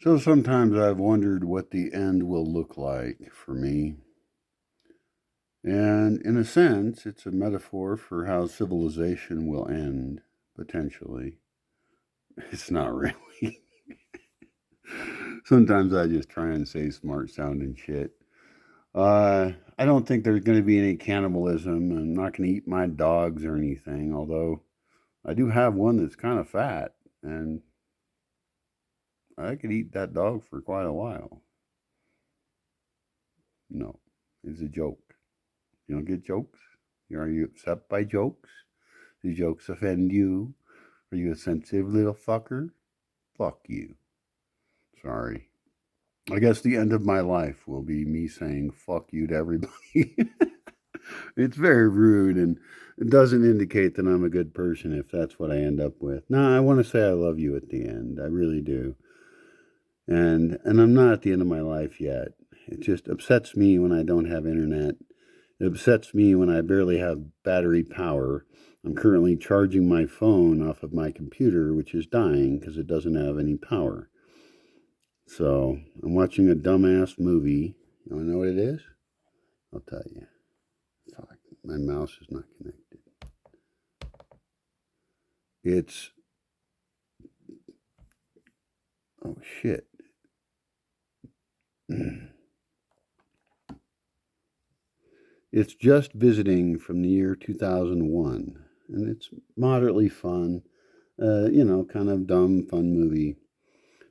So sometimes I've wondered what the end will look like for me. And in a sense, it's a metaphor for how civilization will end, potentially. It's not really. Sometimes I just try and say smart sounding shit. I don't think there's going to be any cannibalism. I'm not going to eat my dogs or anything, although I do have one that's kind of fat, and I could eat that dog for quite a while. No, it's a joke. You don't get jokes? Are you upset by jokes? Do jokes offend you? Are you a sensitive little fucker? Fuck you. Sorry. I guess the end of my life will be me saying fuck you to everybody. It's very rude and it doesn't indicate that I'm a good person if that's what I end up with. No, I want to say I love you at the end. I really do. And I'm not at the end of my life yet. It just upsets me when I don't have internet. It upsets me when I barely have battery power. I'm currently charging my phone off of my computer, which is dying because it doesn't have any power. So I'm watching a dumbass movie. You want to know what it is? I'll tell you. Fuck, my mouse is not connected. It's, oh shit. It's Just Visiting from the year 2001. And it's moderately fun. Kind of dumb, fun movie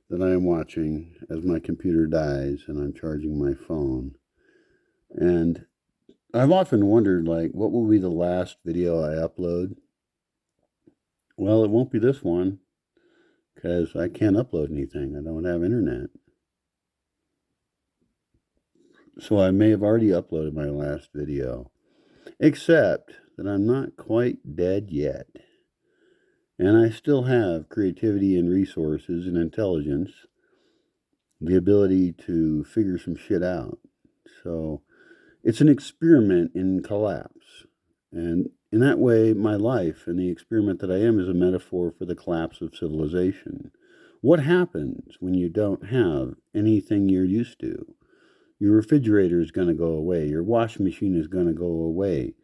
that I am watching as my computer dies and I'm charging my phone. And I've often wondered, like, what will be the last video I upload? Well, it won't be this one because I can't upload anything. I don't have internet. So I may have already uploaded my last video, except that I'm not quite dead yet. And I still have creativity and resources and intelligence, the ability to figure some shit out. So it's an experiment in collapse. And in that way, my life and the experiment that I am is a metaphor for the collapse of civilization. What happens when you don't have anything you're used to? Your refrigerator is going to go away. Your washing machine is going to go away.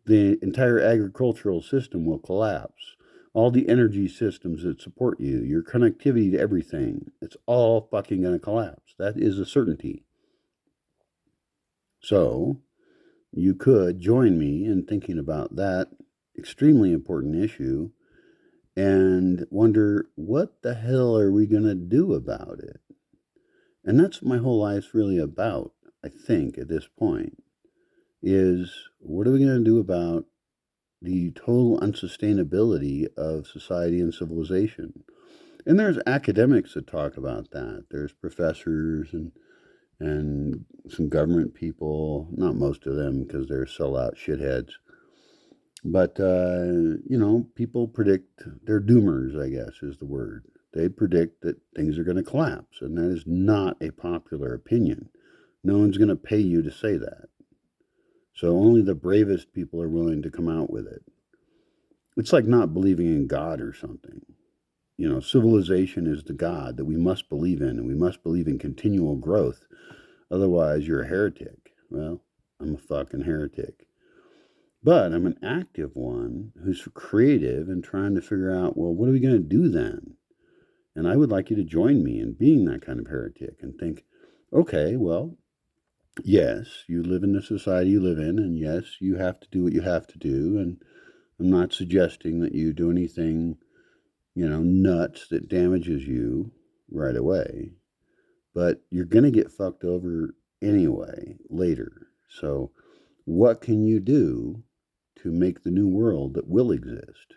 The entire agricultural system will collapse. All the energy systems that support you, your connectivity to everything, it's all fucking going to collapse. That is a certainty. So, you could join me in thinking about that extremely important issue and wonder what the hell are we going to do about it? And that's what my whole life's really about, I think, at this point, is what are we going to do about the total unsustainability of society and civilization? And there's academics that talk about that. There's professors and some government people, not most of them because they're sellout shitheads. But, people predict, they're doomers, I guess is the word. They predict that things are going to collapse, and that is not a popular opinion. No one's going to pay you to say that. So only the bravest people are willing to come out with it. It's like not believing in God or something. Civilization is the God that we must believe in, and we must believe in continual growth. Otherwise, you're a heretic. Well, I'm a fucking heretic. But I'm an active one who's creative and trying to figure out, well, what are we going to do then? And I would like you to join me in being that kind of heretic and think, okay, well, yes, you live in the society you live in, and yes, you have to do what you have to do. And I'm not suggesting that you do anything, nuts that damages you right away. But you're going to get fucked over anyway later. So, what can you do to make the new world that will exist?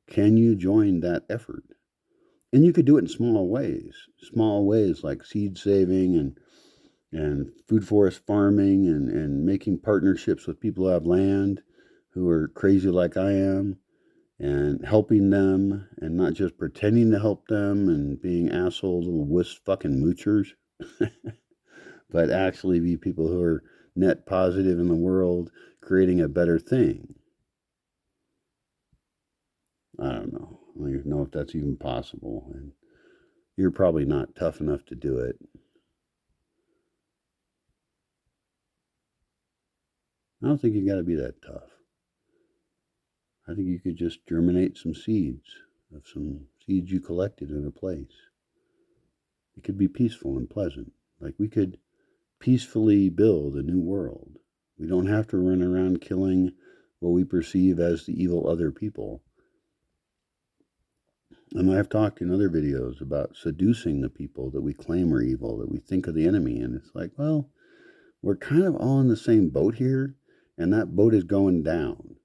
Can you join that effort? And you could do it in small ways like seed saving and food forest farming and making partnerships with people who have land who are crazy like I am and helping them and not just pretending to help them and being asshole little wuss fucking moochers, but actually be people who are net positive in the world, creating a better thing. I don't know. I don't even know if that's even possible. And you're probably not tough enough to do it. I don't think you got to be that tough. I think you could just germinate some seeds of some seeds you collected in a place. It could be peaceful and pleasant. Like we could peacefully build a new world. We don't have to run around killing what we perceive as the evil other people. And I've talked in other videos about seducing the people that we claim are evil, that we think are the enemy. And it's like, well, we're kind of all in the same boat here, and that boat is going down.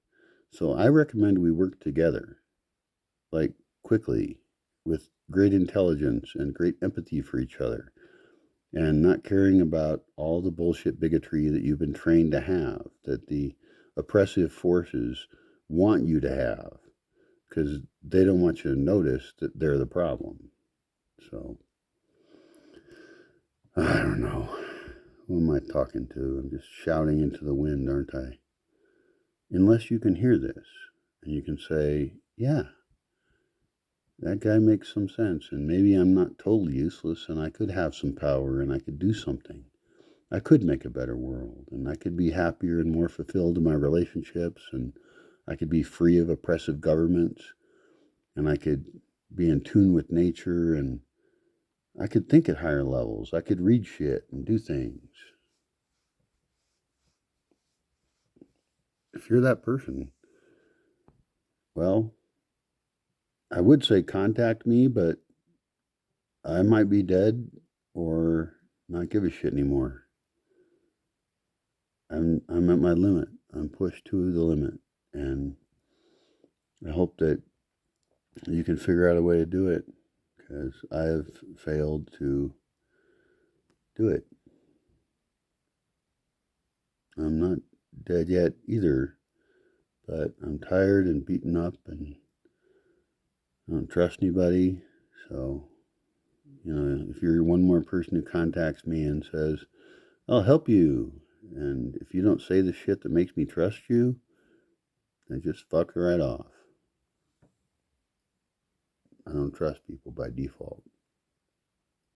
So I recommend we work together, like quickly, with great intelligence and great empathy for each other, and not caring about all the bullshit bigotry that you've been trained to have, that the oppressive forces want you to have, because they don't want you to notice that they're the problem. So, I don't know. Who am I talking to? I'm just shouting into the wind, aren't I? Unless you can hear this and you can say, yeah, that guy makes some sense, and maybe I'm not totally useless, and I could have some power, and I could do something. I could make a better world, and I could be happier and more fulfilled in my relationships, and I could be free of oppressive governments, and I could be in tune with nature, and I could think at higher levels. I could read shit and do things. If you're that person, well, I would say contact me, but I might be dead or not give a shit anymore. I'm at my limit. I'm pushed to the limit, and I hope that you can figure out a way to do it, because I have failed to do it. I'm not dead yet either, but I'm tired and beaten up, and I don't trust anybody. So, if you're one more person who contacts me and says, I'll help you, and if you don't say the shit that makes me trust you, then just fuck right off. I don't trust people by default.